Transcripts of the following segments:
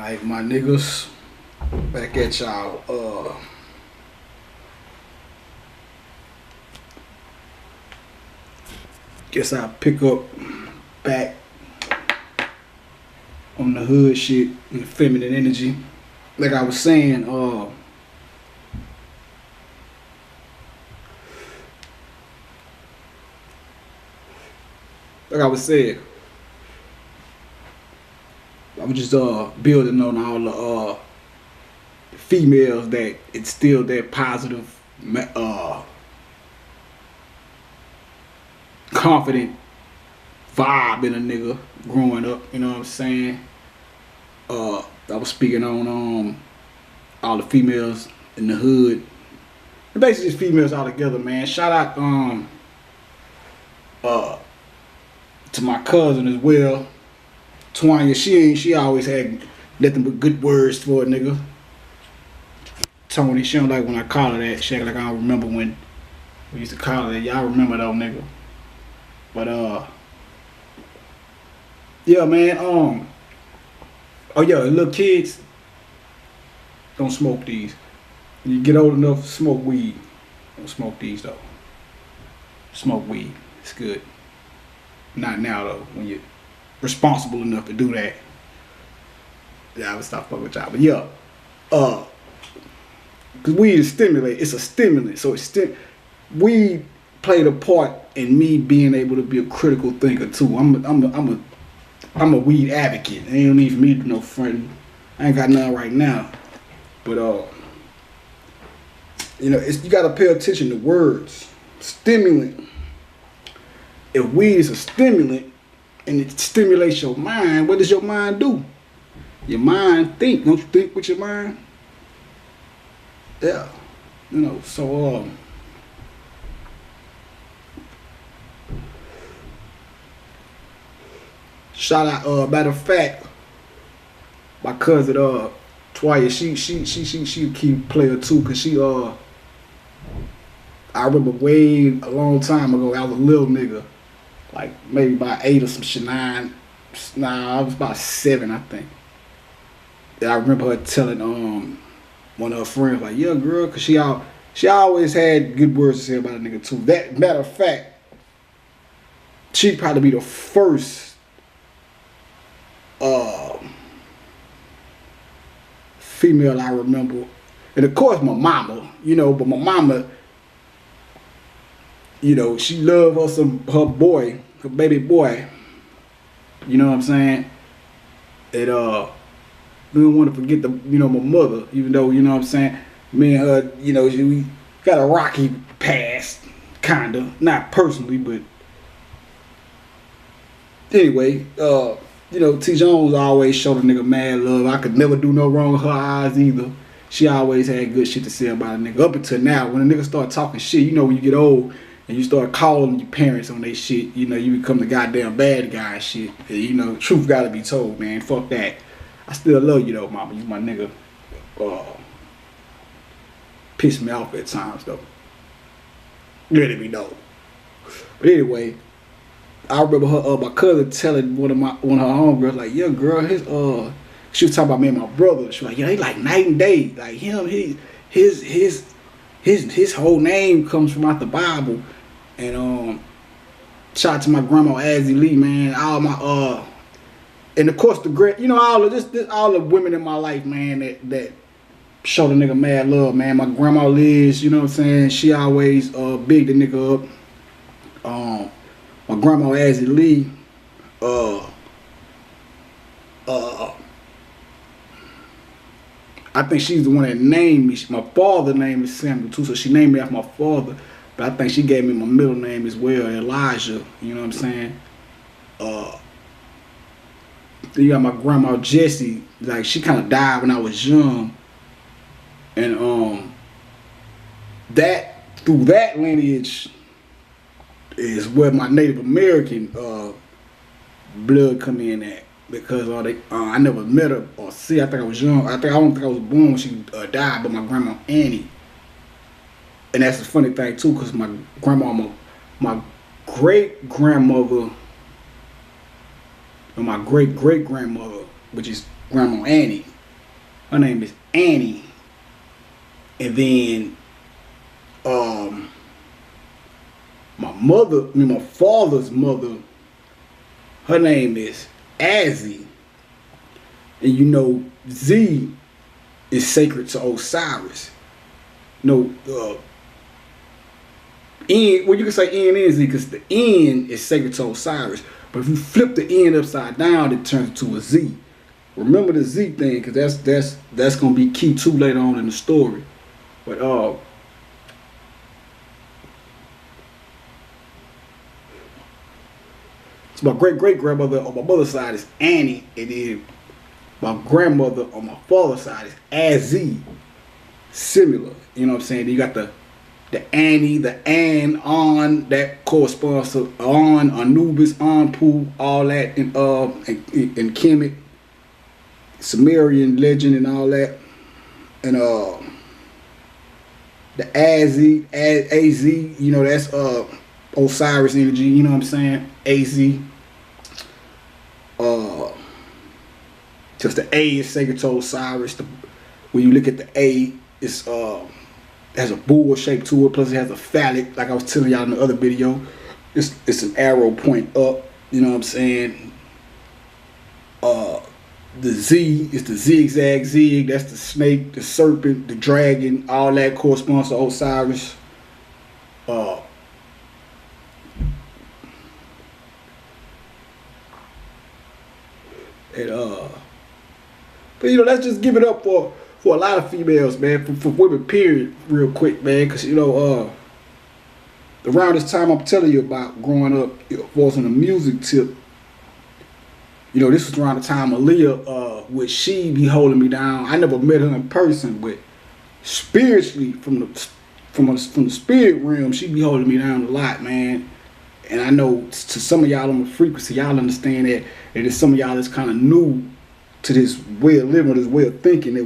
Alright, my niggas, back at y'all. Guess I'll pick up back on the hood shit and the feminine energy. Like I was saying, I was just building on all the females that instilled that positive, confident vibe in a nigga growing up. You know what I'm saying? I was speaking on all the females in the hood, and basically just females all together, man. Shout out to my cousin as well, Twanya. She always had nothing but good words for a nigga. Tony, she don't like when I call her that. She act like I don't remember when we used to call her that. Y'all remember though, nigga. But yeah, man. Oh yeah, little kids, don't smoke these. When you get old enough, smoke weed. Don't smoke these though. Smoke weed. It's good. Not now though. When you're responsible enough to do that. Yeah, I would stop fucking with y'all. But yeah, cause weed is stimulant. It's a stimulant. So weed played a part in me being able to be a critical thinker too. I'm a weed advocate. Ain't no need for me to do no friend. I ain't got none right now. But you know, you gotta pay attention to words. Stimulant. If weed is a stimulant and it stimulates your mind, what does your mind do? Your mind think. Don't you think with your mind? Yeah. You know, so shout out, matter of fact, my cousin Twaya, she a key player too, cause she I remember way a long time ago, I was a little nigga, like maybe about 8 or some shit, 9. Nah, I was about 7, I think. And I remember her telling one of her friends, like, yeah, girl, cause she always had good words to say about a nigga too. That matter of fact, she'd probably be the first female I remember. And of course my mama, you know, but my mama, you know, she loved her boy, her baby boy. You know what I'm saying? And we don't want to forget my mother, even though, you know what I'm saying, me and her, you know, we got a rocky past, kinda. Not personally, but anyway, you know, T. Jones always showed a nigga mad love. I could never do no wrong in her eyes either. She always had good shit to say about a nigga. Up until now, when a nigga start talking shit, you know, when you get old and you start calling your parents on they shit, you know, you become the goddamn bad guy and shit. And, you know, truth gotta be told, man. Fuck that. I still love you though, mama. You my nigga. Piss me off at times though. Let me know. But anyway, I remember her, my cousin telling one of her homegirls, like, yeah, girl, she was talking about me and my brother. She was like, yeah, they like night and day. Like him, his whole name comes from out the Bible. And shout out to my grandma Azzy Lee, man. All my and of course you know, all the women in my life, man, that show the nigga mad love, man. My grandma Liz, you know what I'm saying? She always big the nigga up. My grandma Azzy Lee, I think she's the one that named me. My father's name is Samuel too, so she named me after my father. But I think she gave me my middle name as well, Elijah. You know what I'm saying? Then you got my grandma Jessie. Like, she kind of died when I was young, and through that lineage is where my Native American blood come in at, because I never met her or see. I think I was young. I don't think I was born when she died, but my grandma Annie. And that's the funny thing too, because my grandmama, my great grandmother, and my great great grandmother, which is Grandma Annie, Her name is Annie. And then my father's mother, her name is Azzy. And you know, Z is sacred to Osiris. No, N, well, you can say N and Z because the N is sacred to Osiris. But if you flip the N upside down, it turns into a Z. Remember the Z thing, because that's gonna be key too later on in the story. But so my great-great-grandmother on my mother's side is Annie, and then my grandmother on my father's side is Azzy. Similar, you know what I'm saying? Then you got the Annie, the On, that corresponds to On, Anubis, Anpu, all that, and Kemet, Sumerian legend and all that. And the Azzy, AZ, you know, that's Osiris energy, you know what I'm saying? AZ. Just the A is sacred to Osiris. When you look at the A, it's has a bull shape to it, plus it has a phallic, like I was telling y'all in the other video. It's an arrow point up, you know what I'm saying? The Z is the zigzag zig, that's the snake, the serpent, the dragon, all that corresponds to Osiris. But you know, let's just give it up for a lot of females, man, for women, period, real quick, man, because you know, around this time I'm telling you about growing up, was on a music tip. You know, this was around the time Aaliyah, which she be holding me down. I never met her in person, but spiritually, from the spirit realm, she be holding me down a lot, man. And I know to some of y'all on the frequency, y'all understand that. And there's some of y'all that's kind of new to this way of living, this way of thinking that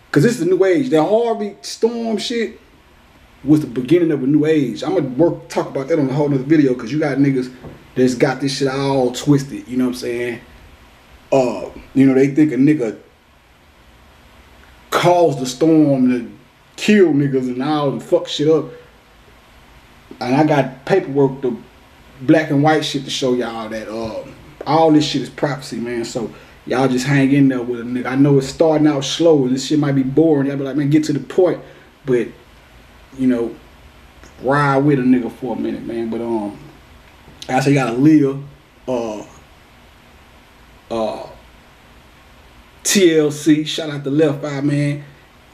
because this is the new age. That Harvey Storm shit was the beginning of a new age. I'm gonna talk about that on a whole nother video, because you got niggas that's got this shit all twisted, you know what I'm saying? You know, they think a nigga caused the storm to kill niggas and all and fuck shit up. And I got paperwork, the black and white shit to show y'all that all this shit is prophecy, man. So y'all just hang in there with a nigga. I know it's starting out slow and this shit might be boring. Y'all be like, man, get to the point. But, you know, ride with a nigga for a minute, man. But I say you gotta live. TLC, shout out to Left Eye, man.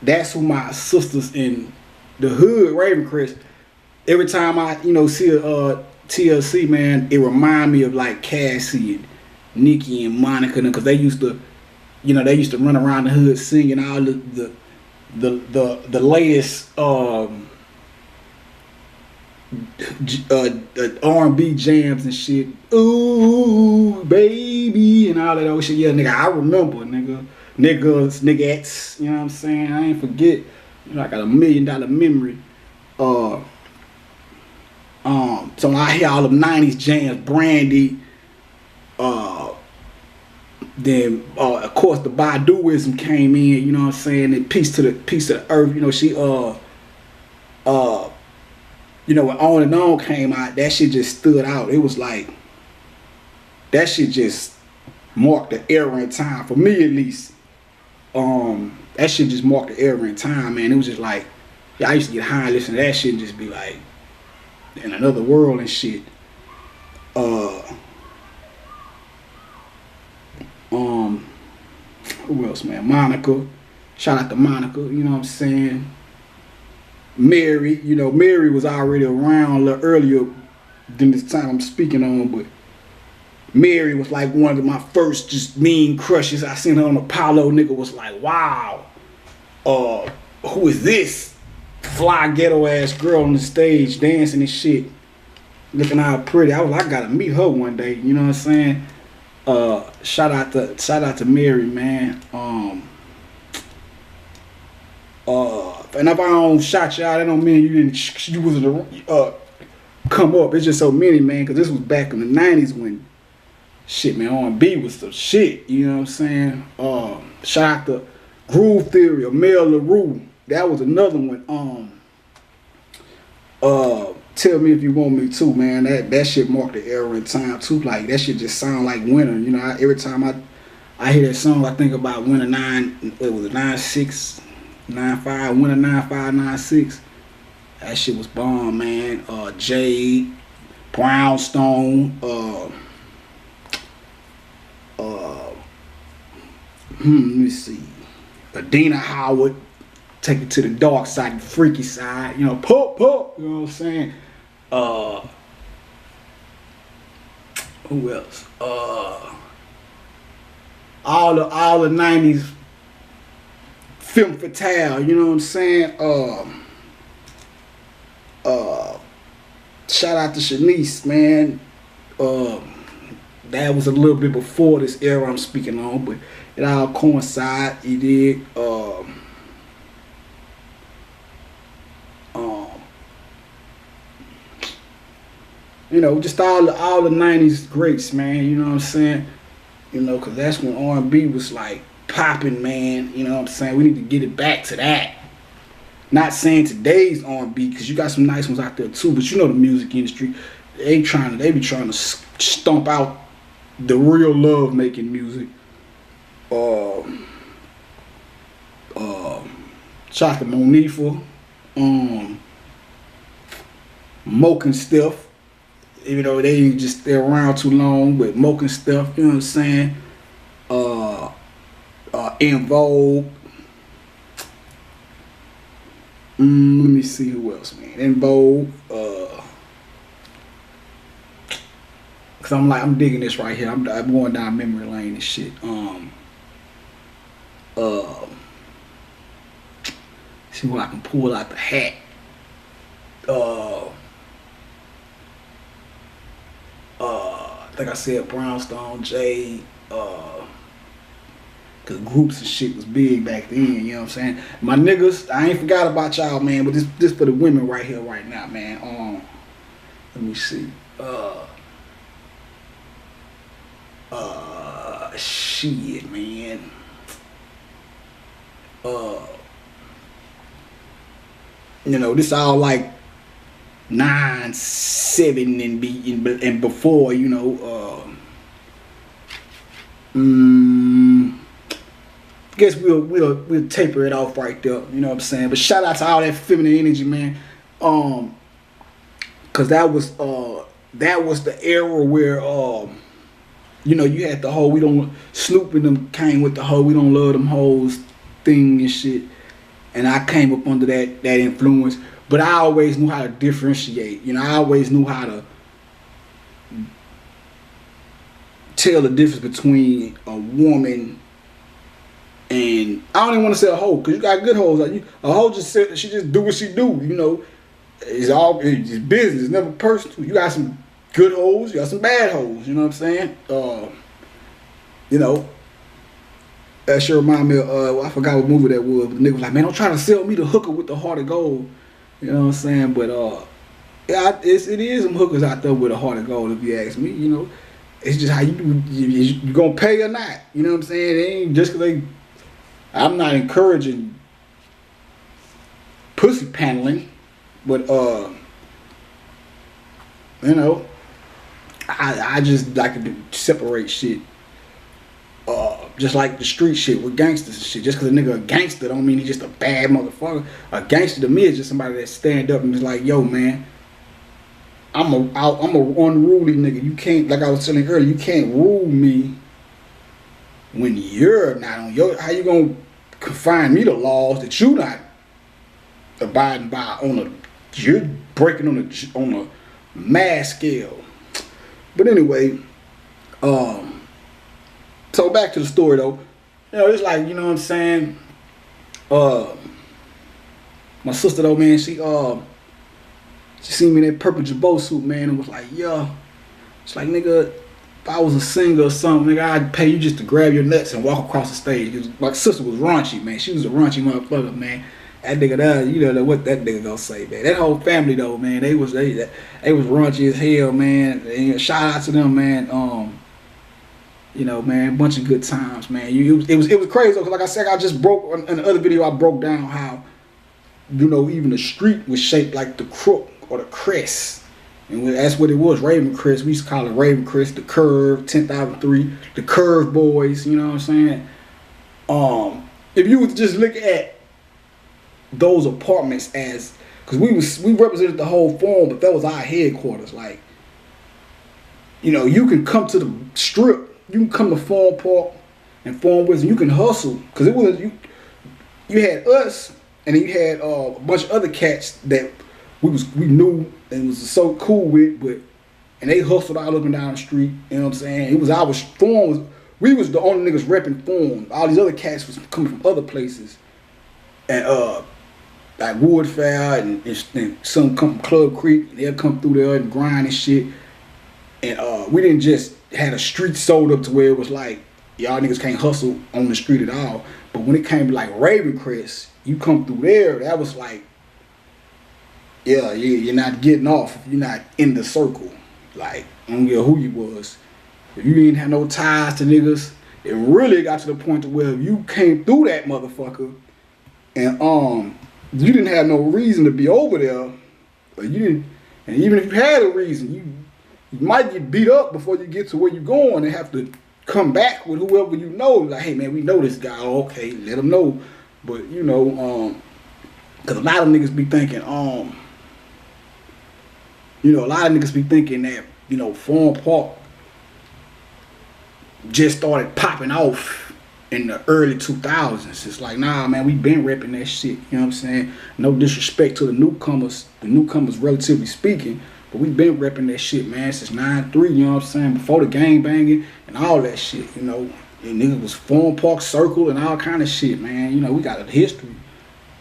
That's who my sisters in the hood, Ravencrest. Every time I, you know, see a TLC, man, it remind me of like Cassie and Nikki and Monica, because they used to, you know, they used to run around the hood singing all the latest R&B jams and shit. Ooh, baby, and all that old shit. Yeah, nigga, I remember, niggas, niggas, you know what I'm saying? I ain't forget. You know, I got $1 million memory. So when I hear all them 90s jams, Brandy, then of course the Baduism came in, you know what I'm saying? And Peace to the Earth, you know, she you know, when On and On came out, that shit just stood out. It was like, that shit just marked the era in time, for me at least. That shit just marked the era in time, man. It was just like, yeah, I used to get high and listen to that shit and just be like, in another world and shit. Who else, man? Monica. Shout out to Monica, you know what I'm saying? Mary, you know, Mary was already around a little earlier than this time I'm speaking on, but Mary was like one of my first just mean crushes. I seen her on Apollo, nigga was like, wow, who is this fly ghetto ass girl on the stage dancing and shit, looking all pretty? I was like, I gotta meet her one day, you know what I'm saying? Shout out to Mary, man. And if I don't shout you out, that don't mean you wasn't come up. It's just so many, man, because this was back in the 90s when shit, man, R&B was the shit, you know what I'm saying? Shout out to Groove Theory, Amel LaRue. That was another one. Tell Me If You Want Me To, man. That shit marked the era in time too. Like that shit just sound like winter. You know, every time I hear that song, I think about winter 9. What was it, 9-6, 9-5, winter 9-5, 9-6. That shit was bomb, man. Jade, Brownstone, let me see. Adina Howard, Take It to the Dark Side, the Freaky Side, you know, pop, you know what I'm saying? Who else? All the 90s Femme Fatale, you know what I'm saying? Shout out to Shanice, man. That was a little bit before this era I'm speaking on, but it all coincide. He did. You know, just all the 90s greats, man. You know what I'm saying? You know, cause that's when R&B was like popping, man. You know what I'm saying? We need to get it back to that. Not saying today's R&B, cause you got some nice ones out there too. But you know the music industry, they be trying to stomp out the real love making music. Shout out to Monifa, Moke and Stuff. Even though they ain't just stay around too long, but Moke and Stuff, you know what I'm saying? In Vogue. Let me see who else, man. In Vogue. Cause I'm digging this right here. I'm going down memory lane and shit. See what I can pull out the hat. I think I said Brownstone, Jade, cause groups and shit was big back then, you know what I'm saying? My niggas, I ain't forgot about y'all, man, but this for the women right here, right now, man. Let me see. Shit, man. You know, this all like 9, 7 and before, you know. Guess we'll taper it off right there, you know what I'm saying? But shout out to all that feminine energy, man. Cause that was the era where you know, you had the whole we don't Snoop and them came with the whole we don't love them hoes thing and shit. And I came up under that influence. But I always knew how to differentiate. You know, I always knew how to tell the difference between a woman and I don't even want to say a hoe, because you got good hoes. Like a hoe just said she just do what she do. You know, it's business, it's never personal. You got some good hoes, you got some bad hoes. You know what I'm saying? You know, that sure remind me of I forgot what movie that was. But the nigga was like, man, don't try to sell me the hooker with the heart of gold. You know what I'm saying? But yeah, it is some hookers out there with a heart of gold, if you ask me. You know, it's just how you gonna pay or not. You know what I'm saying? It ain't just cause I'm not encouraging pussy paneling, but you know, I just like to separate shit. Just like the street shit with gangsters and shit. Just cause a nigga a gangster don't mean he's just a bad motherfucker. A gangster to me is just somebody that stand up and is like, yo man, I'm a unruly nigga. You can't, like I was telling earlier, you can't rule me when you're not on your, how you gonna confine me to laws that you not abiding by you're breaking on a mass scale. But anyway, so back to the story though. You know, it's like, you know what I'm saying? My sister though, man, she seen me in that purple jabot suit, man, and was like, yeah. It's like, nigga, if I was a singer or something, nigga, I'd pay you just to grab your nuts and walk across the stage. Cause my sister was raunchy, man. She was a raunchy motherfucker, man. That nigga there, you know what that nigga gonna say, man. That whole family though, man, they was raunchy as hell, man. And shout out to them, man. You know, man, a bunch of good times, man. It was crazy because, like I said, I just broke in the other video. I broke down how, you know, even the street was shaped like the crook or the crest, and that's what it was. Raven Crest. We used to call it Raven Crest. The Curve, 10,003, the Curve Boys. You know what I'm saying? If you would just look at those apartments as, because we represented the whole Forum, but that was our headquarters. Like, you know, you can come to the strip. You can come to Forum Park and Forum West, and you can hustle, because it was you had us, and then you had a bunch of other cats that we knew and was so cool with, and they hustled all up and down the street. You know what I'm saying? It was our Forum. We was the only niggas repping Forum. All these other cats was coming from other places, and like Woodfair and some come from Club Creek. They'll come through there and grind and shit. And we didn't just had a street sold up to where it was like, y'all niggas can't hustle on the street at all. But when it came to like Ravencrest, you come through there, that was like, yeah, you're not getting off if you're not in the circle. Like, I don't care who you was. If you didn't have no ties to niggas, it really got to the point to where if you came through that motherfucker and you didn't have no reason to be over there, or you didn't, and even if you had a reason, you might get beat up before you get to where you're going and have to come back with whoever you know. Like, hey man, we know this guy. Oh, okay, let them know. But you know, cause a lot of niggas be thinking, you know, a lot of niggas be thinking that, you know, Forum Park just started popping off in the early 2000s. It's like, nah, man, we been repping that shit. You know what I'm saying? No disrespect to the newcomers relatively speaking. But we been repping that shit, man, since 9-3, you know what I'm saying? Before the gang banging and all that shit, you know. And niggas was Forum Park Circle and all kind of shit, man. You know, we got a history.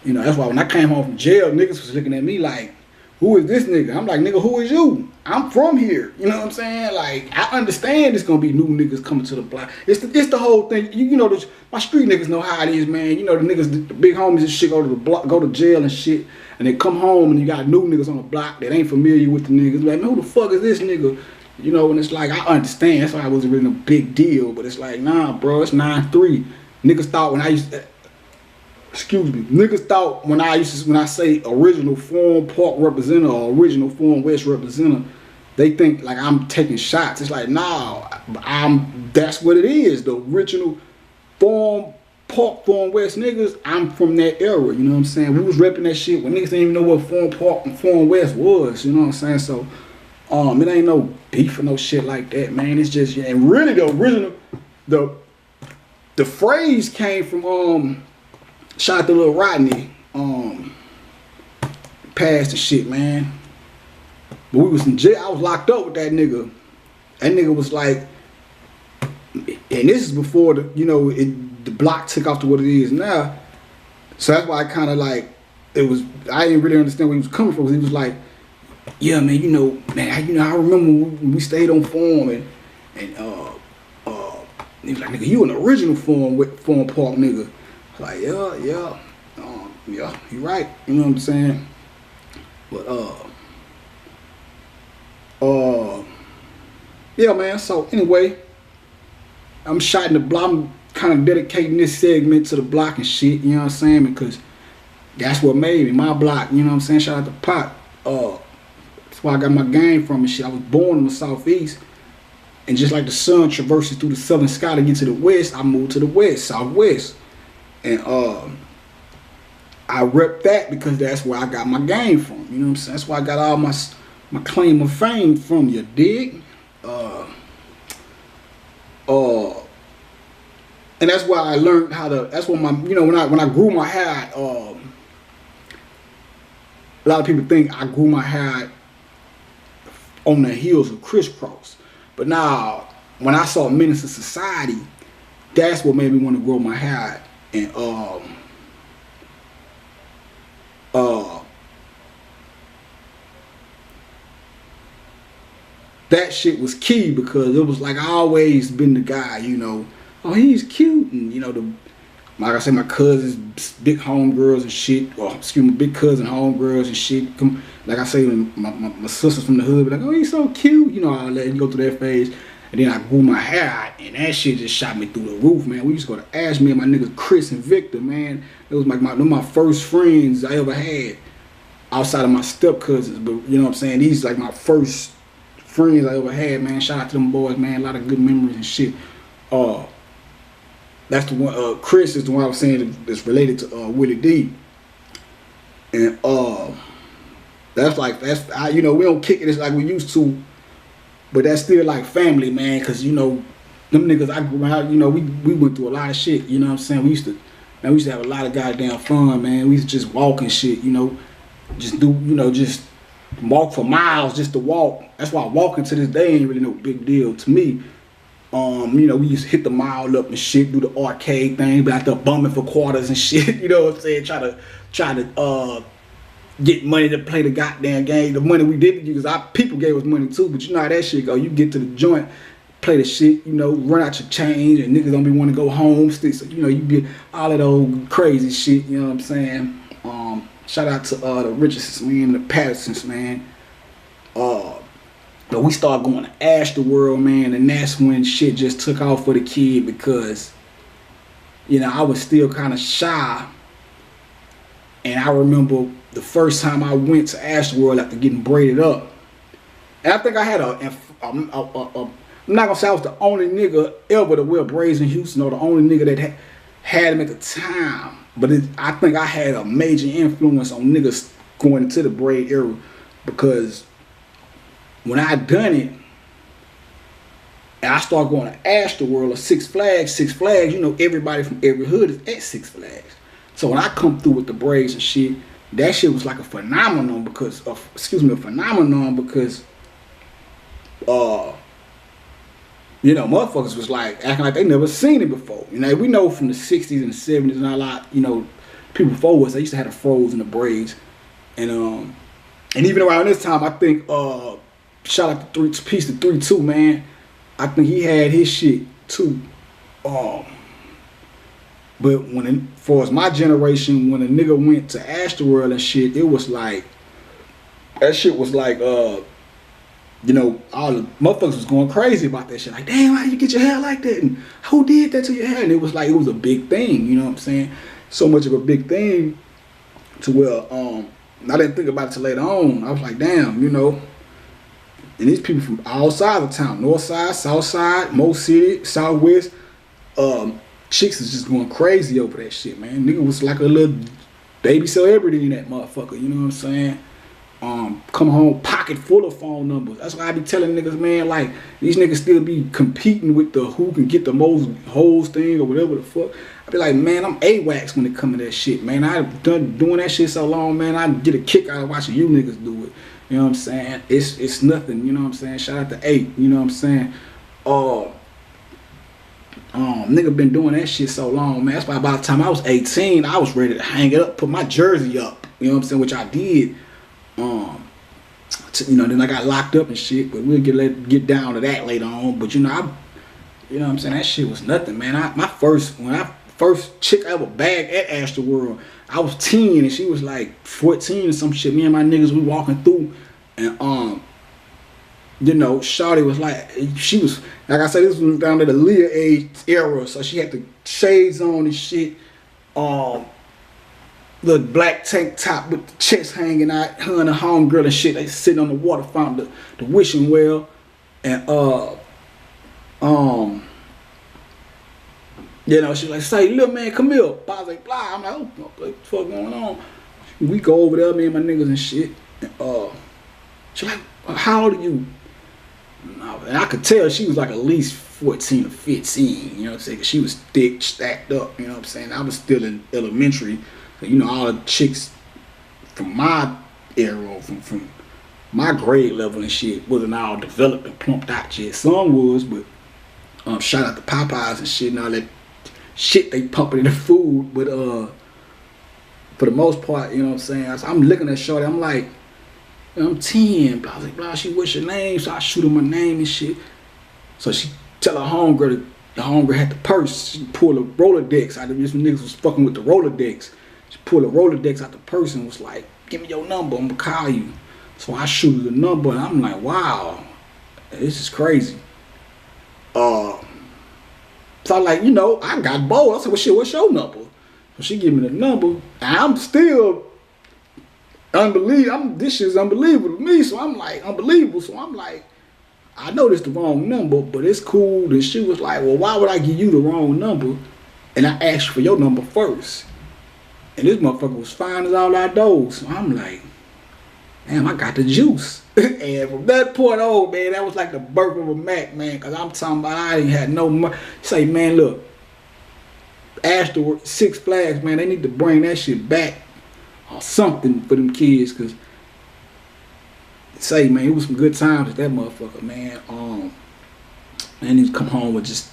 You know, that's why when I came home from jail, niggas was looking at me like, who is this nigga? I'm like, nigga, who is you? I'm from here. You know what I'm saying? Like, I understand it's gonna be new niggas coming to the block. It's the whole thing. You know, my street niggas know how it is, man. You know, the niggas, the big homies and shit go to the block, go to jail and shit. And they come home and you got new niggas on the block that ain't familiar with the niggas. Like, man, who the fuck is this nigga? You know, and it's like, I understand. That's why it wasn't really a big deal. But it's like, nah, bro, it's 9-3. Niggas thought when I used to, niggas thought when I say original Forum Park representative or original Forum West representative, they think like I'm taking shots. It's like, nah, that's what it is. The original Forum Park, Forum West niggas, I'm from that era, you know what I'm saying? We was repping that shit when niggas didn't even know what Forum Park and Forum West was, you know what I'm saying? So, it ain't no beef or no shit like that, man. It's just, and really the original, the phrase came from, shout out to Lil Rodney, passed and shit, man. But we was in jail, I was locked up with that nigga. That nigga was like, and this is before the, you know, the block took off to what it is now. So that's why I kind of like, I didn't really understand where he was coming from. Because he was like, yeah, man, you know, I remember when we stayed on Forum and he was like, nigga, you an original Forum Park nigga. Like, yeah, you right. You know what I'm saying? But yeah, man. So anyway, I'm shot in the block. I'm kind of dedicating this segment to the block and shit. You know what I'm saying? Because that's what made me my block. You know what I'm saying? Shout out to Pop. That's where I got my game from and shit. I was born in the Southeast, and just like the sun traverses through the southern sky to get to the west, I moved to the west, Southwest. And I rep that because that's where I got my game from. You know what I'm saying? That's where I got all my claim of fame from, you dig? And that's why I learned how to, that's what you know, when I grew my hair, a lot of people think I grew my hair on the heels of crisscross. But now, when I saw Menace to Society, that's what made me want to grow my hair. And that shit was key because it was like I always been the guy, you know, oh, he's cute, and you know, like I said, my cousins, big homegirls and shit, or excuse me, big cousin homegirls and shit. Like I say, my sisters from the hood be like, oh, he's so cute, you know, all that. You go through that phase, And then I grew my hair out, and that shit just shot me through the roof, man. We used to go to Ash, me and my niggas Chris and Victor, man. It was like my first friends I ever had outside of my step cousins. But you know what I'm saying? These like my first friends I ever had, man. Shout out to them boys, man. A lot of good memories and shit. That's the one. Chris is the one I was saying that's related to Willie D. And you know, we don't kick it like we used to, but that's still like family, man. Cause you know, them niggas I grew out, you know, we went through a lot of shit. You know what I'm saying? We used to have a lot of goddamn fun, man. We used to just walk and shit, you know, just walk for miles just to walk. That's why walking to this day ain't really no big deal to me. You know, we used to hit the mile up and shit, do the arcade thing, be out there bumming for quarters and shit. You know what I'm saying? Try to get money to play the goddamn game. The money we didn't use, our people gave us money too. But you know how that shit go. You get to the joint, play the shit, you know, run out your change, and niggas don't be want to go home. So, you know, you get all of those crazy shit. You know what I'm saying? Shout out to the Richardsons, man, the Pattersons, man. But we started going to Astroworld, man, and that's when shit just took off for the kid because, you know, I was still kind of shy. And I remember the first time I went to Astroworld after getting braided up. And I think I had I'm not going to say I was the only nigga ever to wear braids in Houston or the only nigga that had them at the time. But I think I had a major influence on niggas going into the braid era because when I done it, and I started going to Astroworld or Six Flags, you know, everybody from every hood is at Six Flags. So when I come through with the braids and shit, that shit was like a phenomenon because, you know, motherfuckers was like acting like they never seen it before. You know, we know from the 60s and the 70s and a lot, you know, people before us, they used to have the froze and the braids. And even around this time, I think, shout out to pt3 too, man. I think he had his shit too. But for as my generation, when a nigga went to Astroworld and shit, it was like, that shit was like, you know, all the motherfuckers was going crazy about that shit. Like, damn, how you get your hair like that? And who did that to your hair? And it was like, it was a big thing, you know what I'm saying? So much of a big thing to where, I didn't think about it till later on. I was like, damn, you know. And these people from all sides of town, north side, south side, Mo City, southwest, chicks is just going crazy over that shit, man. Nigga was like a little baby celebrity in that motherfucker, you know what I'm saying? Come home pocket full of phone numbers. That's why I be telling niggas, man, like, these niggas still be competing with the who can get the most hoes thing or whatever the fuck. I be like, man, I'm AWACS when it come to that shit, man. I've done doing that shit so long, man. I get a kick out of watching you niggas do it. You know what I'm saying? It's nothing, you know what I'm saying? Shout out to 8, you know what I'm saying? Nigga been doing that shit so long, man. That's why by the time I was 18, I was ready to hang it up, put my jersey up. You know what I'm saying? Which I did. You know, then I got locked up and shit, but we'll get down to that later on. But you know, you know what I'm saying? That shit was nothing, man. When I first chick I ever bagged at Astroworld, I was 10 and she was like 14 or some shit. Me and my niggas, we walking through, and you know, shawty was like, she was, like I said, this was down to the Leah age era, so she had the shades on and shit. The black tank top with the chest hanging out, her and the homegirl and shit, they sitting on the water fountain, the wishing well, and you know, she like, say, little man, come here. I was like, blah. I'm like, oh, what the fuck going on? We go over there, me and my niggas and shit. And, she like, how old are you? And I could tell she was like at least 14 or 15, you know what I'm saying? 'Cause she was thick, stacked up, you know what I'm saying? I was still in elementary. So, you know, all the chicks from my era, from my grade level and shit, wasn't all developed and plumped out yet. Some was, but shout out to Popeyes and shit and all that shit they pumping in the food. But for the most part, you know what I'm saying? I'm looking at shorty, I'm like, I'm 10. I was like, blah, she, what's your name? So I shoot her my name and shit. So she tell her homegirl, the homegirl had the purse. She pulled a Rolodex out of this. Niggas was fucking with the Rolodex. She pulled a Rolodex out the purse and was like, give me your number, I'm gonna call you. So I shoot her the number and I'm like, wow, this is crazy. So I like, you know, I got bold. I said, well, shit, what's your number? So she give me the number, and I'm still unbelievable. This shit's unbelievable to me. So I'm like, unbelievable. So I'm like, I know this the wrong number, but it's cool. And she was like, well, why would I give you the wrong number? And I asked for your number first. And this motherfucker was fine as all outdoors. So I'm like, damn, I got the juice. And from that point on, man, that was like the birth of a Mac, man. Because I'm talking about I ain't had no money. Say, man, look, afterward, Six Flags, man, they need to bring that shit back or something for them kids. Because, say, man, it was some good times with that motherfucker, man. Man, he'd come home with just...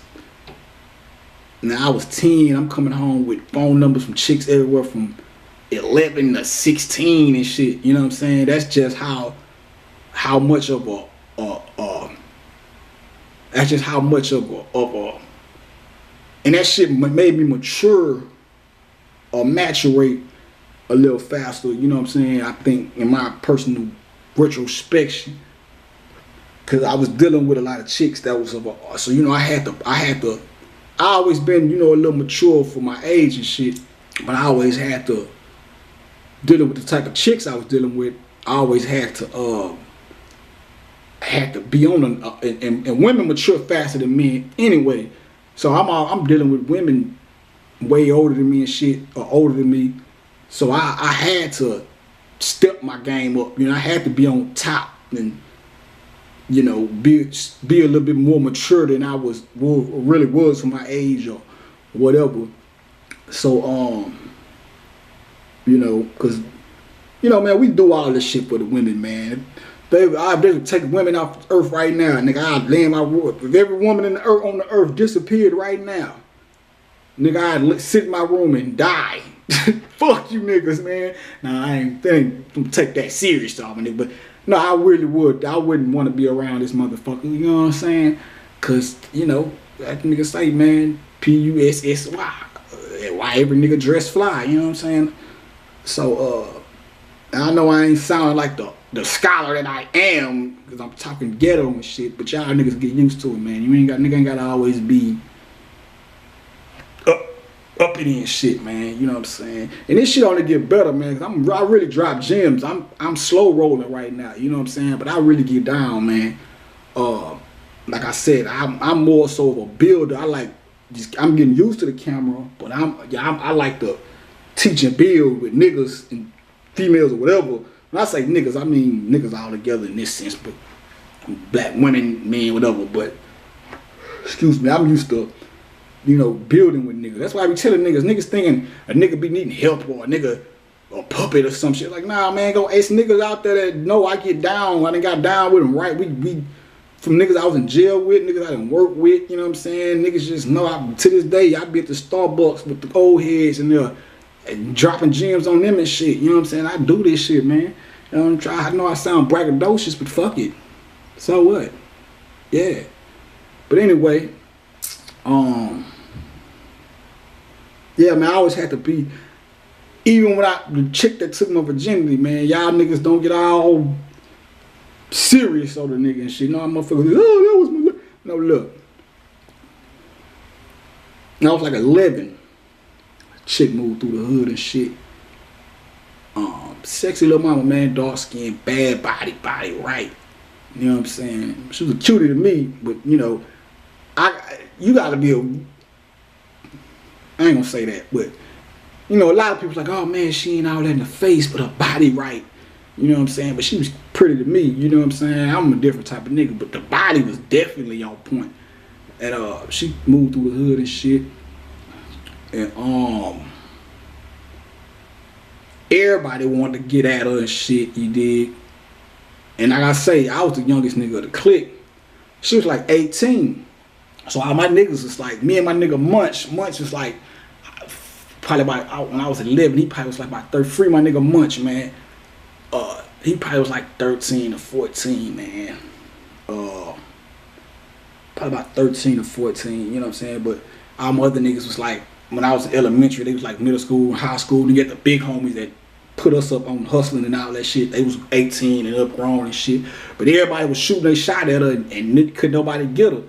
Now, I was 10. I'm coming home with phone numbers from chicks everywhere from 11 to 16 and shit. You know what I'm saying? That's just how much of a that's just how much of a and that shit made me mature or maturate a little faster. You know what I'm saying? I think in my personal retrospection, because I was dealing with a lot of chicks that was of a, so you know I always been, you know, a little mature for my age and shit, but I always had to, dealing with the type of chicks I was dealing with, I always had to be on and women mature faster than men anyway. So I'm dealing with women way older than me and shit, or older than me. So I had to step my game up. You know, I had to be on top and, you know, be a little bit more mature than I really was for my age or whatever. So you know, cause you know, man, we do all this shit for the women, man. They would take women off the earth right now, nigga. I'd lay my word. If every woman in the earth, on the earth disappeared right now, nigga, I'd sit in my room and die. Fuck you niggas, man. Nah, I ain't don't take that serious, dog, nigga. But no, I really would. I wouldn't want to be around this motherfucker. You know what I'm saying? Cause you know that nigga say, man, Pussy. Why every nigga dress fly? You know what I'm saying? So I know I ain't sounding like the scholar that I am, because I'm talking ghetto and shit, but y'all niggas get used to it, man. Nigga ain't gotta always be uppity and shit, man. You know what I'm saying? And this shit only get better, man. I really drop gems. I'm slow rolling right now. You know what I'm saying? But I really get down, man. Like I said, I'm more so of a builder. I'm getting used to the camera, but I like to teach and build with niggas and females or whatever. When I say niggas, I mean niggas all together in this sense, but black women, men, whatever. But excuse me, I'm used to, you know, building with niggas. That's why I be telling niggas thinking a nigga be needing help or a nigga a puppet or some shit. Like, nah, man, go ace niggas out there that know I get down. I done got down with them, right? We from niggas I was in jail with, niggas I done work with, you know what I'm saying? Niggas just know, to this day, I be at the Starbucks with the old heads and they're dropping gems on them and shit. You know what I'm saying? I do this shit, man. You know, I know I sound braggadocious, but fuck it. So what? Yeah. But anyway, yeah, man, I always had to be, even without the chick that took my virginity, man, y'all niggas don't get all serious on the nigga and shit. No, motherfuckers, oh, that was my, no, look. I was like 11. Chick moved through the hood and shit. Sexy little mama, man, dark skin, bad body right. You know what I'm saying? She was a cutie to me, but you know, you gotta be I ain't gonna say that, but you know, a lot of people's like, oh man, she ain't all that in the face, but her body right. You know what I'm saying? But she was pretty to me, you know what I'm saying? I'm a different type of nigga, but the body was definitely on point. And she moved through the hood and shit. And everybody wanted to get at her and shit, you dig? And like I say, I was the youngest nigga of the clique. She was like 18. So all my niggas was like, me and my nigga Munch was like, probably about, when I was 11, he probably was like about 33, my nigga Munch, man. He probably was like 13 or 14, man. Probably about 13 or 14, you know what I'm saying? But all my other niggas was like, when I was in elementary, they was like middle school and high school. And you get the big homies that put us up on hustling and all that shit. They was 18 and up grown and shit. But everybody was shooting their shot at her and couldn't nobody get her.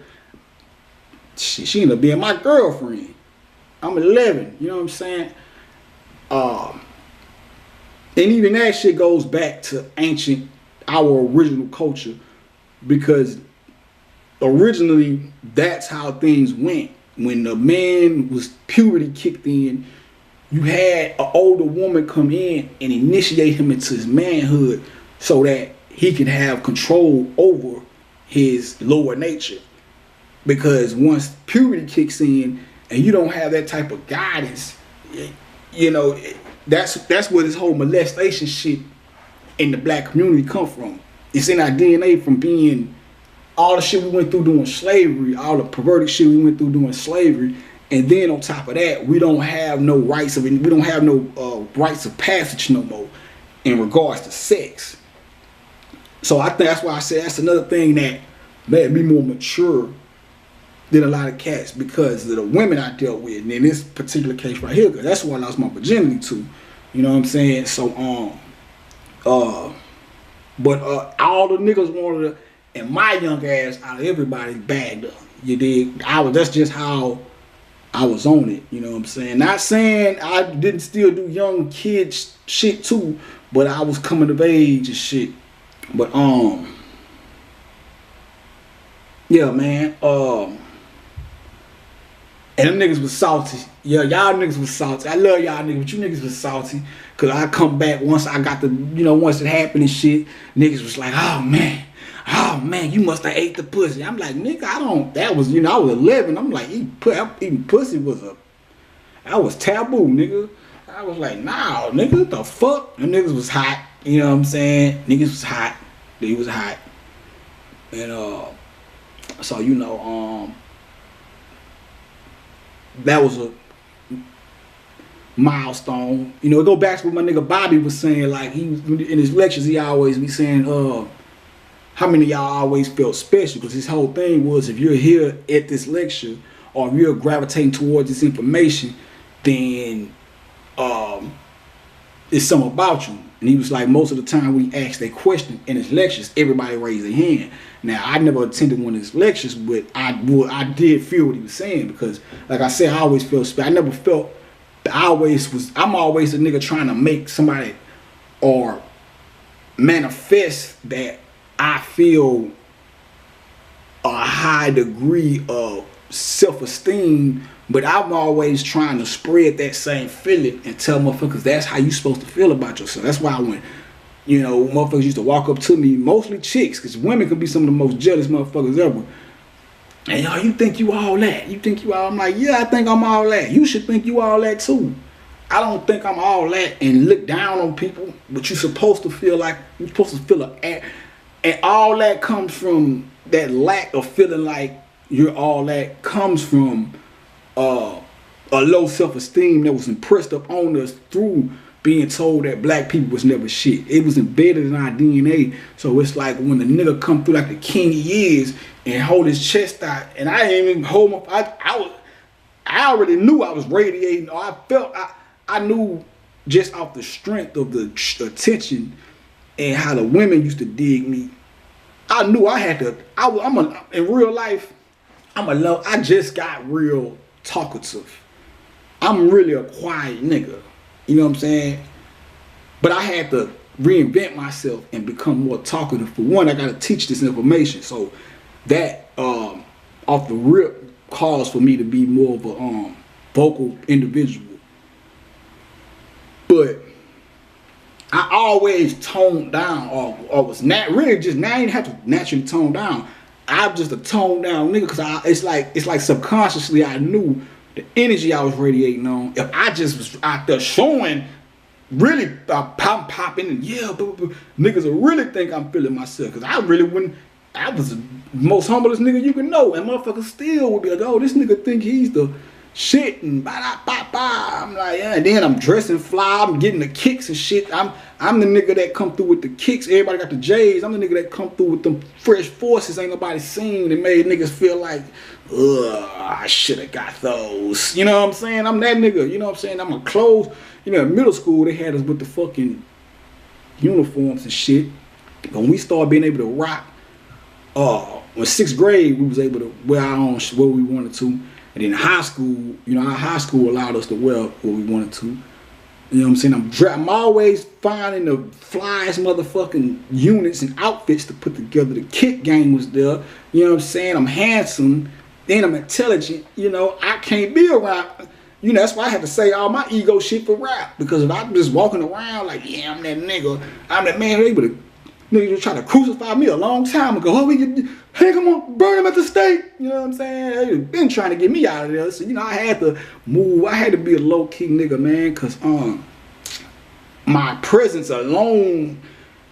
she ended up being my girlfriend. I'm 11, you know what I'm saying? And even that shit goes back to our original culture, because originally that's how things went. When the man was puberty kicked in, you had an older woman come in and initiate him into his manhood so that he can have control over his lower nature. Because once puberty kicks in and you don't have that type of guidance, you know, that's where this whole molestation shit in the black community come from. It's in our DNA from being all the shit we went through during slavery, all the perverted shit we went through during slavery, and then on top of that, we don't have no rites of passage no more in regards to sex. So I think that's why I say that's another thing that made me more mature than a lot of cats, because of the women I dealt with, and in this particular case right here, because that's who I lost my virginity to. You know what I'm saying? So but all the niggas wanted to, and my young ass out of everybody bagged up. You dig? That's just how I was on it. You know what I'm saying? Not saying I didn't still do young kids shit too, but I was coming of age and shit. But yeah, man. And them niggas was salty. Yeah, y'all niggas was salty. I love y'all niggas, but you niggas was salty. Cause I come back once I got the, once it happened and shit, niggas was like, oh man, you must have ate the pussy. I'm like, nigga, that was, I was 11. I'm like, eating pussy that was taboo, nigga. I was like, nah, nigga, what the fuck? Them niggas was hot. You know what I'm saying? Niggas was hot. They was hot. And so that was a milestone. It go back to what my nigga Bobby was saying. Like, he in his lectures, he always be saying, how many of y'all always felt special? Because his whole thing was, if you're here at this lecture, or if you're gravitating towards this information, then it's something about you. And he was like, most of the time when he asked that question in his lectures, everybody raised their hand. Now, I never attended one of his lectures, but I did feel what he was saying, because, like I said, I always felt special. I'm always a nigga trying to make somebody or manifest that I feel a high degree of self-esteem, but I'm always trying to spread that same feeling and tell motherfuckers that's how you supposed to feel about yourself. That's why when, motherfuckers used to walk up to me, mostly chicks, because women can be some of the most jealous motherfuckers ever. And y'all, you think you all that? You think you all? I'm like, yeah, I think I'm all that. You should think you all that too. I don't think I'm all that and look down on people, but you're supposed to feel like, you're supposed to feel and all that comes from that lack of feeling like you're all that comes from a low self-esteem that was impressed upon us through being told that black people was never shit. It was embedded in our DNA. So it's like when the nigga come through like the king he is and hold his chest out, and I didn't even hold my, I already knew I was radiating, or I knew just off the strength of the attention and how the women used to dig me. I knew I had to, in real life, I just got real talkative. I'm really a quiet nigga. You know what I'm saying? But I had to reinvent myself and become more talkative. For one, I got to teach this information. So that, off the rip, caused for me to be more of a vocal individual. But I always toned down, or was not really just, now I didn't have to naturally tone down. I'm just a toned down nigga, because it's like subconsciously I knew the energy I was radiating on. If I just was out there showing, really popping, and yeah, niggas will really think I'm feeling myself, because I really wouldn't. I was the most humblest nigga you can know, and motherfuckers still would be like, oh, this nigga think he's the shit, and ba-da-ba-ba. I'm like, yeah. And then I'm dressing fly, I'm getting the kicks and shit. I'm the nigga that come through with the kicks. Everybody got the J's. I'm the nigga that come through with them fresh forces ain't nobody seen, that made niggas feel like, ugh, I should have got those. You know what I'm saying? I'm that nigga. You know what I'm saying? I'm a clothes. In middle school, they had us with the fucking uniforms and shit. When we started being able to rock in 6th grade, we was able to wear our own what we wanted to. And then in high school, you know, our high school allowed us to wear what we wanted to. You know what I'm saying? I'm always finding the flyest motherfucking units and outfits to put together. The kick game was there. You know what I'm saying? I'm handsome. Then I'm intelligent. You know, I can't be around. You know, that's why I had to say all my ego shit for rap. Because if I'm just walking around like, yeah, I'm that nigga. I'm that man able to, niggas try to crucify me a long time ago. Oh, hey, come on, burn him at the stake. You know what I'm saying? They been trying to get me out of there. So, you know, I had to move. I had to be a low-key nigga, man. Because my presence alone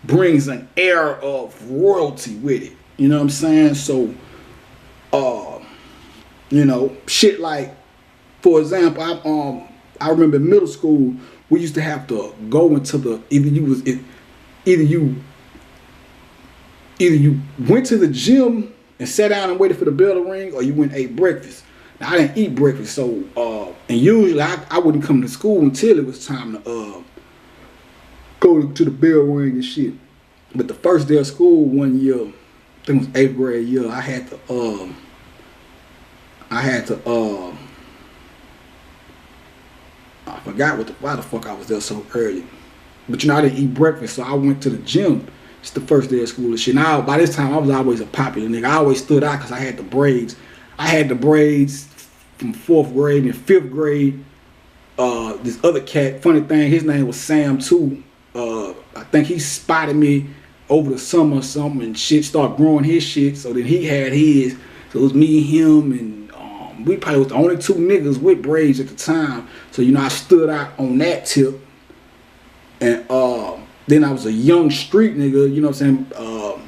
brings an air of royalty with it. You know what I'm saying? So, you know, shit like, for example, I remember in middle school, we used to have to go into the, either you went to the gym and sat down and waited for the bell to ring, or you went and ate breakfast. Now, I didn't eat breakfast, so, and usually I wouldn't come to school until it was time to go to the bell ring and shit. But the first day of school one year, I think it was 8th grade year, I had to I forgot why the fuck I was there so early. But you know, I didn't eat breakfast, so I went to the gym. It's the first day of school and shit. Now, by this time, I was always a popular nigga. I always stood out because I had the braids. I had the braids from 4th grade and 5th grade. This other cat, funny thing, his name was Sam too. I think he spotted me over the summer or something and shit, started growing his shit. So then he had his. So it was me, him, and we probably was the only 2 niggas with braids at the time. So, you know, I stood out on that tip. And then I was a young street nigga, you know what I'm saying?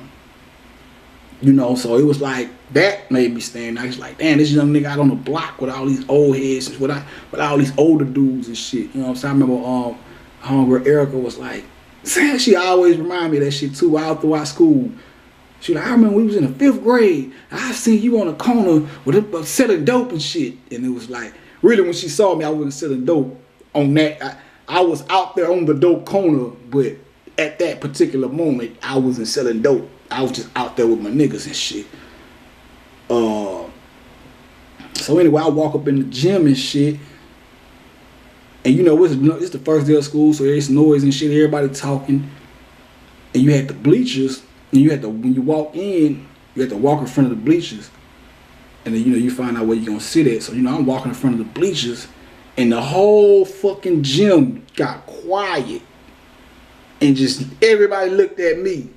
You know, so it was like, that made me stand out. It's like, damn, this young nigga out on the block with all these old heads, with all these older dudes and shit. You know what I'm saying? I remember homegirl Erica was like, she always remind me of that shit too, all throughout school. She like, I remember we was in the 5th grade. I seen you on the corner with selling dope and shit. And it was like, really when she saw me, I wasn't selling dope on that. I was out there on the dope corner, but at that particular moment, I wasn't selling dope. I was just out there with my niggas and shit. So anyway, I walk up in the gym and shit. And you know, it's the first day of school, so there's noise and shit, everybody talking. And you had the bleachers. And you had to, when you walk in, you had to walk in front of the bleachers. And then, you know, you find out where you're going to sit at. So, you know, I'm walking in front of the bleachers. And the whole fucking gym got quiet. And just everybody looked at me.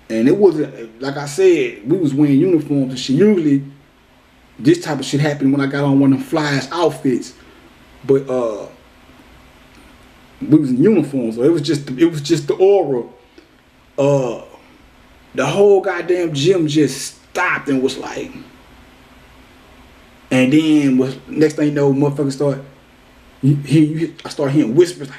And it wasn't, like I said, we was wearing uniforms and shit. Usually, this type of shit happened when I got on one of them flyest outfits. But, we was in uniforms. So it was just the aura. The whole goddamn gym just stopped and was like, and then was next thing you know, motherfuckers start, I start hearing whispers like,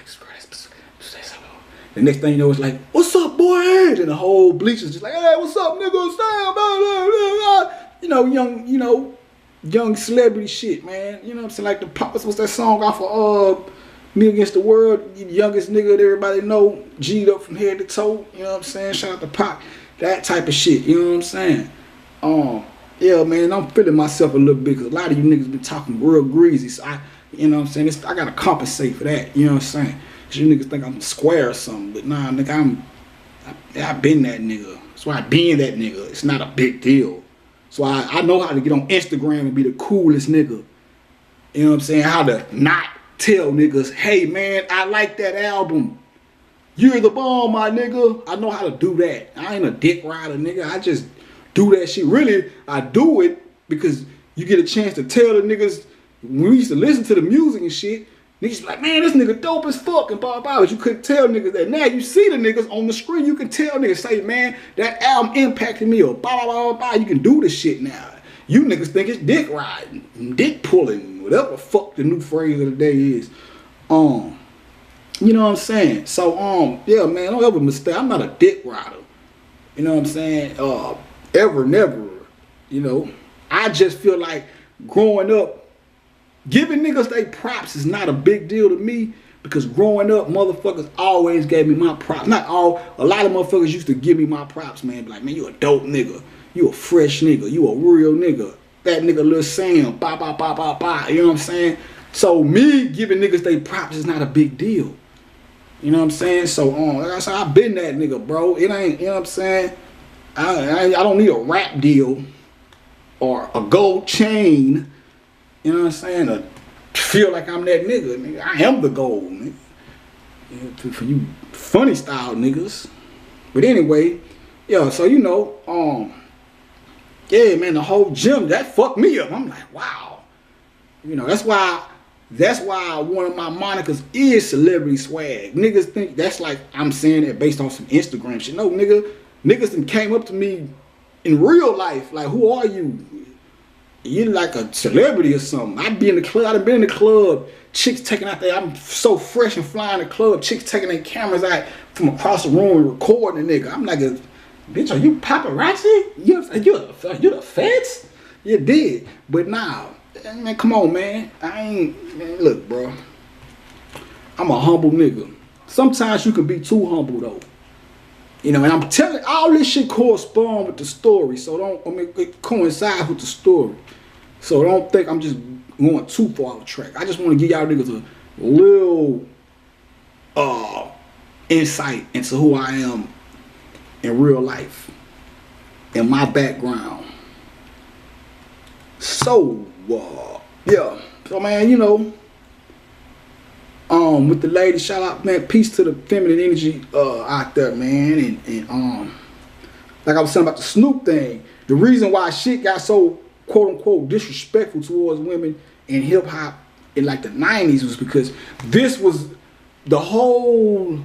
the next thing you know, it's like, what's up, boy? And the whole bleachers just like, hey, what's up, nigga? Sam, you know, young celebrity shit, man. You know what I'm saying? Like the Pops, what's that song off of Me Against the World, the youngest nigga that everybody know, G'd up from head to toe, you know what I'm saying? Shout out to Pop, that type of shit, you know what I'm saying? Yeah, man, I'm feeling myself a little bit because a lot of you niggas been talking real greasy, so you know what I'm saying? I gotta compensate for that, you know what I'm saying? Cause you niggas think I'm square or something, but nah, nigga, I've been that nigga. That's why I been that nigga. It's not a big deal. So I know how to get on Instagram and be the coolest nigga. You know what I'm saying? How to not tell niggas, hey man, I like that album. You're the bomb, my nigga. I know how to do that. I ain't a dick rider, nigga. I just do that shit. Really, I do it because you get a chance to tell the niggas, when we used to listen to the music and shit, niggas be like, man, this nigga dope as fuck and blah, blah, but you couldn't tell niggas that. Now you see the niggas on the screen, you can tell niggas, say, man, that album impacted me or blah, blah, blah, blah. You can do this shit now. You niggas think it's dick riding, dick pulling, whatever the fuck the new phrase of the day is. You know what I'm saying? So, yeah, man, don't ever mistake. I'm not a dick rider. You know what I'm saying? Ever, never. You know, I just feel like growing up, giving niggas they props is not a big deal to me Because growing up, motherfuckers always gave me my props. Not all, a lot of motherfuckers used to give me my props, man. Be like, man, you a dope nigga. You a fresh nigga. You a real nigga. That nigga Lil Sam. Ba, ba, ba, ba, ba. You know what I'm saying? So me giving niggas they props is not a big deal. You know what I'm saying? So, like I said, I've been that nigga, bro. It ain't, you know what I'm saying? I don't need a rap deal or a gold chain. You know what I'm saying? To feel like I'm that nigga. I am the gold, nigga. You know, for you funny style niggas. But anyway, yeah, so you know, yeah, man, the whole gym, that fucked me up. I'm like, wow. You know, that's why one of my monikers is celebrity swag. Niggas think that's like I'm saying that based on some Instagram shit. No, nigga, niggas done came up to me in real life, like, who are you? You like a celebrity or something. I'd be in the club, I'd been in the club, chicks taking out there, I'm so fresh and flying the club, chicks taking their cameras out from across the room and recording the nigga. I'm like, bitch, are you paparazzi? You the feds? You did. But nah, man, come on, man. Man, look, bro. I'm a humble nigga. Sometimes you can be too humble, though. You know, and I'm telling, all this shit correspond with the story. So it coincides with the story. So don't think I'm just going too far off track. I just want to give y'all niggas a little insight into who I am in real life and my background. So, yeah. So, man, you know, with the ladies, shout out, man, peace to the feminine energy out there, man. And like I was saying about the Snoop thing, the reason why shit got so quote unquote disrespectful towards women in hip hop in like the 90s was because this was the whole,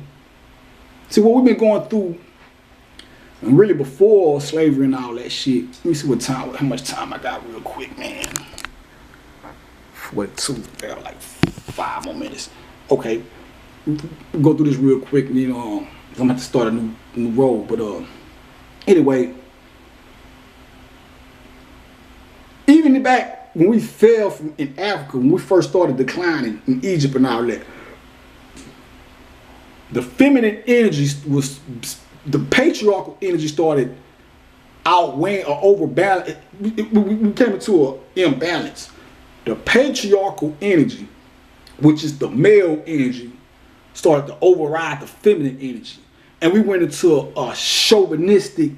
see what we've been going through, and really before slavery and all that shit. Let me see how much time I got real quick, man. Wait, like 5 more minutes. Okay, we'll go through this real quick. You know, I'm gonna have to start a new roll. But anyway, even back when we fell from in Africa, when we first started declining in Egypt and all that, the feminine energy was, the patriarchal energy started outweighing or overbalance. We came into an imbalance. The patriarchal energy, which is the male energy, started to override the feminine energy. And we went into a chauvinistic,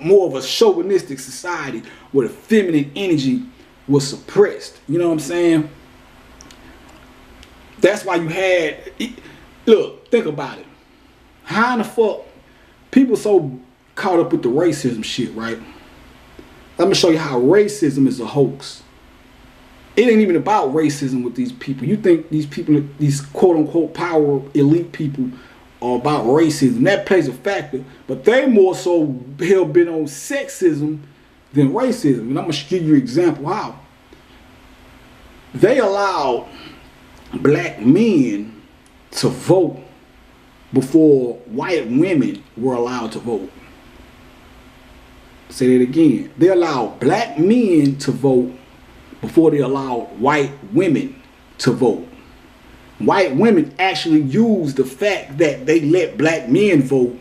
more of a chauvinistic society where the feminine energy was suppressed. You know what I'm saying? That's why you had, look, think about it. How in the fuck, people so caught up with the racism shit, right? Let me show you how racism is a hoax. It ain't even about racism with these people. You think these people, these quote-unquote power elite people are about racism. That plays a factor. But they more so hell-bent on sexism than racism. And I'm going to give you an example how. They allowed black men to vote before white women were allowed to vote. Say that again. They allowed black men to vote before they allowed white women to vote. White women actually used the fact that they let black men vote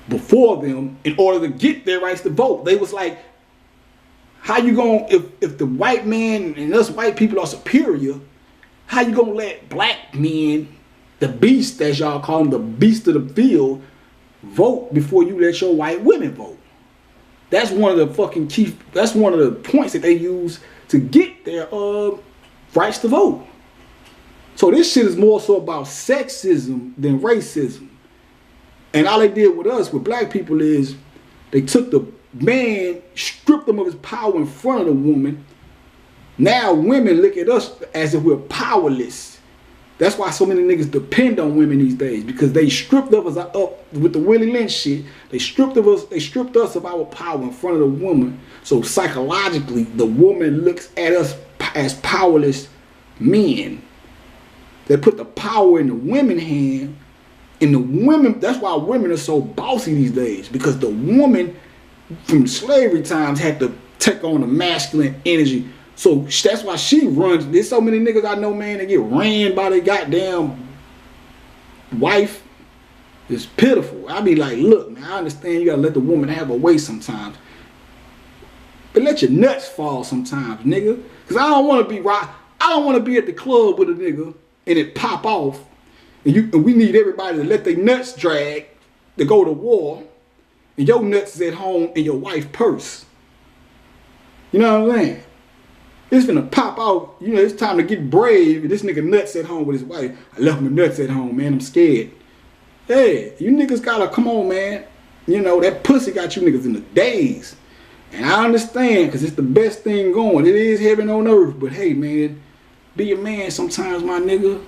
before them in order to get their rights to vote. They was like, how you gonna, if the white man and us white people are superior, how you gonna let black men, the beast as y'all call them, the beast of the field, vote before you let your white women vote? That's one of the fucking key, that's one of the points that they use to get their rights to vote. So this shit is more so about sexism than racism. And all they did with us, with black people, is they took the man, stripped him of his power in front of the woman. Now women look at us as if we're powerless. That's why so many niggas depend on women these days, because they stripped us up with the Willie Lynch shit. They stripped us of our power in front of the woman. So psychologically, the woman looks at us as powerless men. They put the power in the women's hand, and the women. That's why women are so bossy these days, because the woman from slavery times had to take on the masculine energy So that's why she runs. There's so many niggas I know, man, that get ran by their goddamn wife. It's pitiful. I be like, look, man, I understand you gotta let the woman have her way sometimes, but let your nuts fall sometimes, nigga. Cause I don't want to be right. I don't want to be at the club with a nigga and it pop off, and we need everybody to let their nuts drag to go to war, and your nuts is at home in your wife's purse. You know what I'm saying? It's finna pop out. You know, it's time to get brave. And this nigga nuts at home with his wife. I left my nuts at home, man. I'm scared. Hey, you niggas gotta come on, man. You know, that pussy got you niggas in the daze. And I understand, because it's the best thing going. It is heaven on earth. But hey, man, be a man sometimes, my nigga.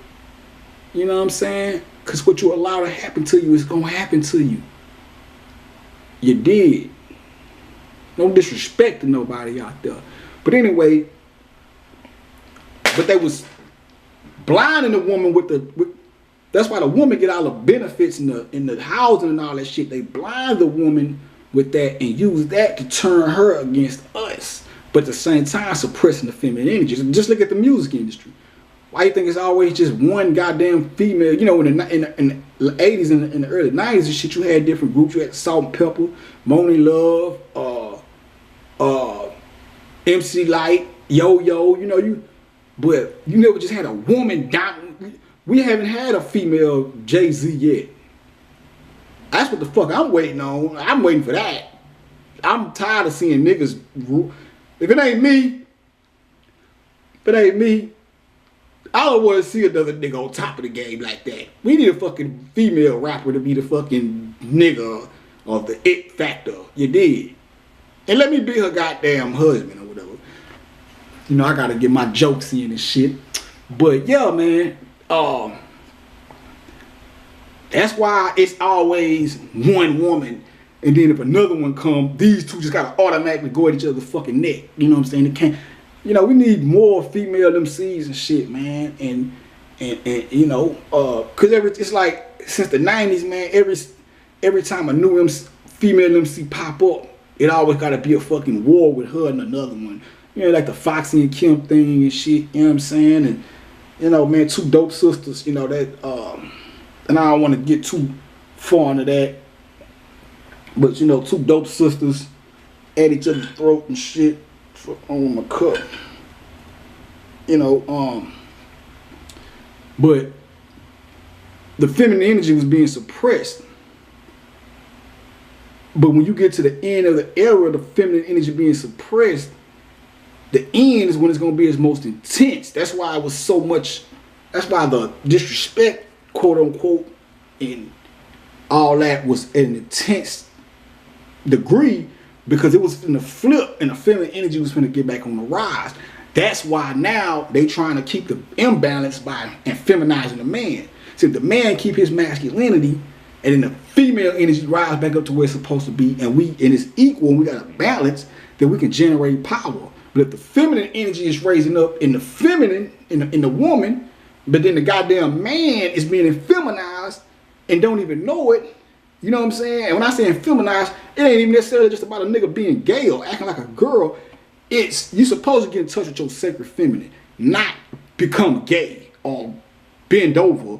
You know what I'm saying? Because what you allow to happen to you is gonna happen to you. You did. No disrespect to nobody out there. But anyway, but they was blinding the woman with that's why the woman get all the benefits in the housing and all that shit. They blind the woman with that and use that to turn her against us. But at the same time suppressing the feminine energy. Just look at the music industry. Why you think it's always just one goddamn female? You know, in the 80s and in the early 90s and shit, you had different groups. You had Salt and Pepper, Monie Love, MC Light, Yo-Yo, you know, but you never just had a woman down. We haven't had a female Jay-Z yet. That's what the fuck I'm waiting on. I'm waiting for that. I'm tired of seeing niggas. If it ain't me, I don't want to see another nigga on top of the game like that. We need a fucking female rapper to be the fucking nigga of the it factor. You did. And let me be her goddamn husband or whatever. You know, I gotta get my jokes in and shit. But yeah, man. That's why it's always one woman. And then if another one come, these two just gotta automatically go at each other's fucking neck. You know what I'm saying? It can't. You know, we need more female MCs and shit, man. And you know, cause it's like since the 90s, man, every time a new female MC pop up, it always gotta be a fucking war with her and another one. You know, like the Foxy and Kim thing and shit, you know what I'm saying? And you know, man, two dope sisters, you know, that and I don't wanna get too far into that. But you know, two dope sisters at each other's throat and shit. On my cup, you know, but the feminine energy was being suppressed. But when you get to the end of the era, the feminine energy being suppressed, the end is when it's going to be its most intense. That's why it was so much. That's why the disrespect, quote unquote, and all that was at an intense degree. Because it was in the flip and the feminine energy was going to get back on the rise. That's why now they trying to keep the imbalance by feminizing the man. So if the man keep his masculinity and then the female energy rise back up to where it's supposed to be and it's equal and we got a balance, then we can generate power. But if the feminine energy is raising up in the feminine, in the woman, but then the goddamn man is being feminized and don't even know it, you know what I'm saying? And when I say feminized, it ain't even necessarily just about a nigga being gay or acting like a girl. It's you supposed to get in touch with your sacred feminine, not become gay or bend over,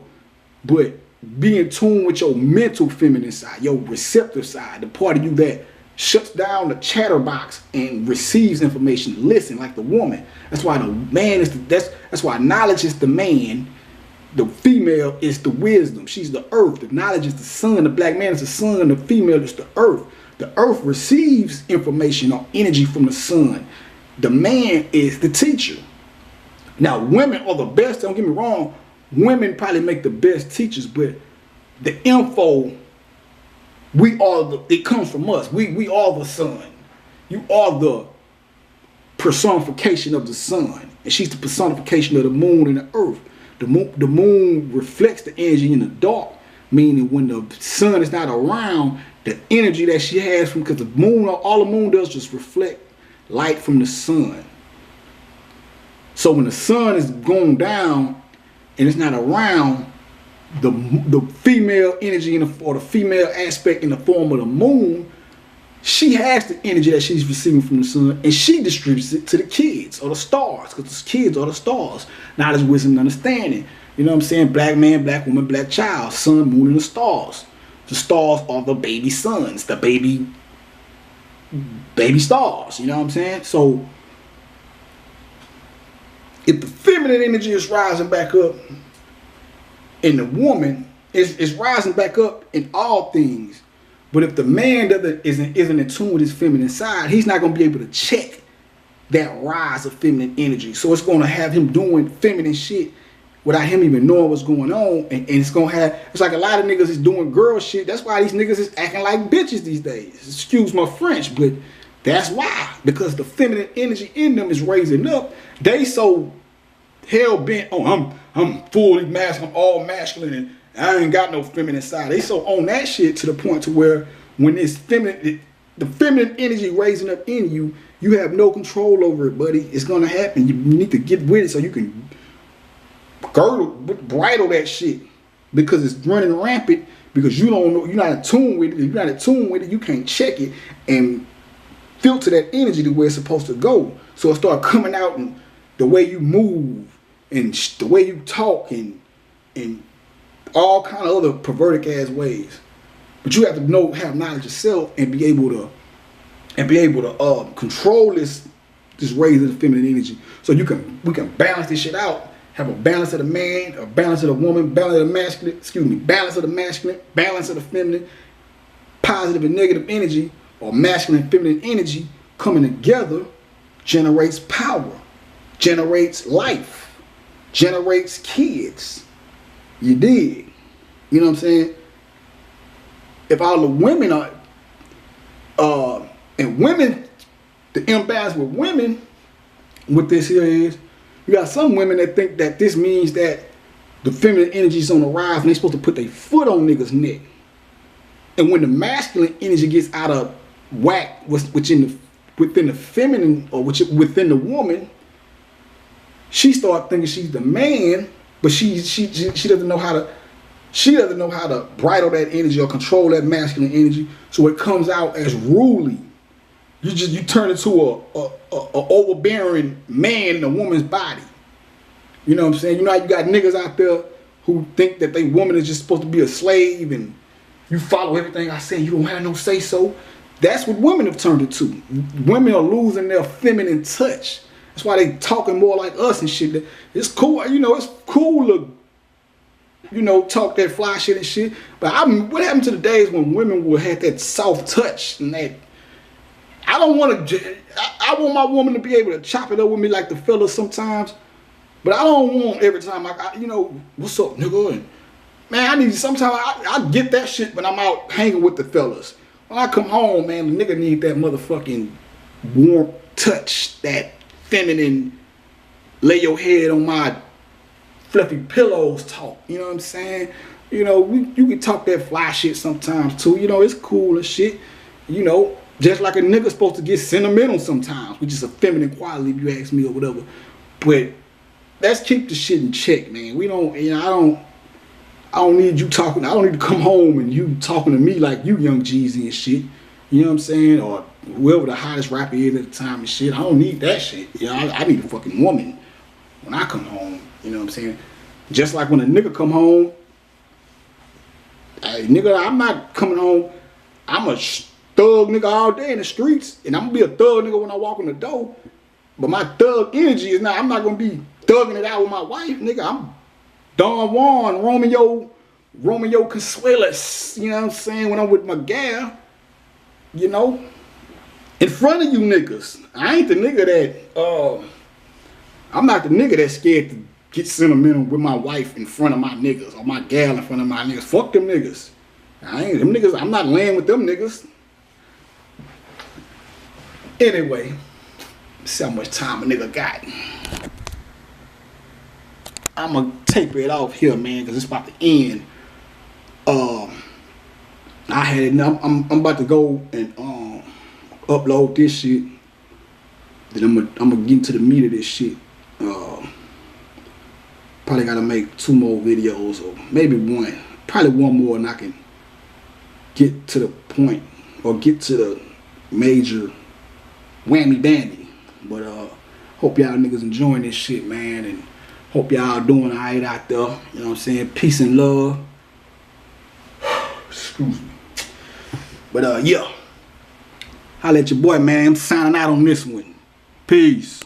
but be in tune with your mental feminine side, your receptive side, the part of you that shuts down the chatterbox and receives information, listen like the woman. That's why the man is that's why knowledge is the man. The female is the wisdom. She's the earth. The knowledge is the sun. The black man is the sun. The female is the earth. The earth receives information or energy from the sun. The man is the teacher. Now, women are the best. Don't get me wrong. Women probably make the best teachers, but the info, it comes from us. We are the sun. You are the personification of the sun. And she's the personification of the moon and the earth. The moon reflects the energy in the dark, meaning when the sun is not around, the energy that she has from, because the moon, all the moon does just reflect light from the sun. So when the sun is going down and it's not around, the female energy or the female aspect in the form of the moon she has the energy that she's receiving from the sun, and she distributes it to the kids or the stars, because the kids are the stars. Knowledge, wisdom, and understanding. You know what I'm saying? Black man, black woman, black child, sun, moon, and the stars. The stars are the baby suns, the baby stars. You know what I'm saying? So if the feminine energy is rising back up in the woman, is rising back up in all things. But if the man isn't in tune with his feminine side, he's not going to be able to check that rise of feminine energy. So it's going to have him doing feminine shit without him even knowing what's going on. And it's going to have, it's like a lot of niggas is doing girl shit. That's why these niggas is acting like bitches these days. Excuse my French, but that's why. Because the feminine energy in them is raising up. They so hell bent on, I'm fully masculine, I'm all masculine, and I ain't got no feminine side. They so on that shit to the point to where when it's feminine, the feminine energy raising up in you, you have no control over it, buddy. It's gonna happen. You need to get with it so you can bridle that shit, because it's running rampant, because you don't know, you're not in tune with it. If you're not in tune with it, you can't check it and filter that energy to where it's supposed to go. So it start coming out in the way you move and the way you talk and all kind of other perverted ass ways. But you have to have knowledge of self and be able to control this raise of the feminine energy. So we can balance this shit out. Have a balance of the man, a balance of the woman, balance of the masculine, balance of the masculine, balance of the feminine, positive and negative energy, or masculine and feminine energy coming together generates power, generates life, generates kids. You dig? You know what I'm saying? If all the women are, and women, the imbalance with women, what this here is, you got some women that think that this means that the feminine energy is on the rise and they're supposed to put their foot on niggas' neck. And when the masculine energy gets out of whack within the feminine or within the woman, she starts thinking she's the man, but she doesn't know how to bridle that energy or control that masculine energy, so it comes out as ruly. You turn into a overbearing man in a woman's body. You know what I'm saying? You know how you got niggas out there who think that they woman is just supposed to be a slave and you follow everything I say, you don't have no say so. That's what women have turned into. Women are losing their feminine touch. That's why they talking more like us and shit. It's cool, it's cool to, talk that fly shit and shit. But what happened to the days when women would have that soft touch and that? I don't want to. I want my woman to be able to chop it up with me like the fellas sometimes, but I don't want every time what's up, nigga? And, man, I need sometimes I get that shit when I'm out hanging with the fellas. When I come home, man, the nigga need that motherfucking warm touch, that feminine, lay your head on my fluffy pillows talk. You know what I'm saying? You can talk that fly shit sometimes too. It's cool and shit. Just like a nigga supposed to get sentimental sometimes, which is a feminine quality if you ask me or whatever. But let's keep the shit in check, man. We don't, I don't need you talking. I don't need to come home and you talking to me like you Young Jeezy and shit. You know what I'm saying? Or whoever the hottest rapper is at the time and shit. I don't need that shit. I need a fucking woman when I come home. You know what I'm saying? Just like when a nigga come home, nigga, I'm not coming home. I'm a thug nigga all day in the streets, and I'm gonna be a thug nigga when I walk in the door. But my thug energy is not. I'm not gonna be thugging it out with my wife, nigga. I'm Don Juan, Romeo Consuelos. You know what I'm saying? When I'm with my gal, in front of you niggas. I ain't the nigga that. I'm not the nigga that's scared to get sentimental with my wife in front of my niggas or my gal in front of my niggas. Fuck them niggas. I ain't them niggas. I'm not laying with them niggas. Anyway, see how much time a nigga got. I'm gonna taper it off here, man, because it's about to end. I had it. I'm about to go and upload this shit. Then I'm gonna get into the meat of this shit. Probably gotta make 2 more videos or maybe 1. Probably 1 more, and I can get to the point or get to major whammy dandy. But hope y'all niggas enjoying this shit, man, and hope y'all doing alright out there. You know what I'm saying? Peace and love. Excuse me. But yeah. Holla at your boy, man. I'm signing out on this one. Peace.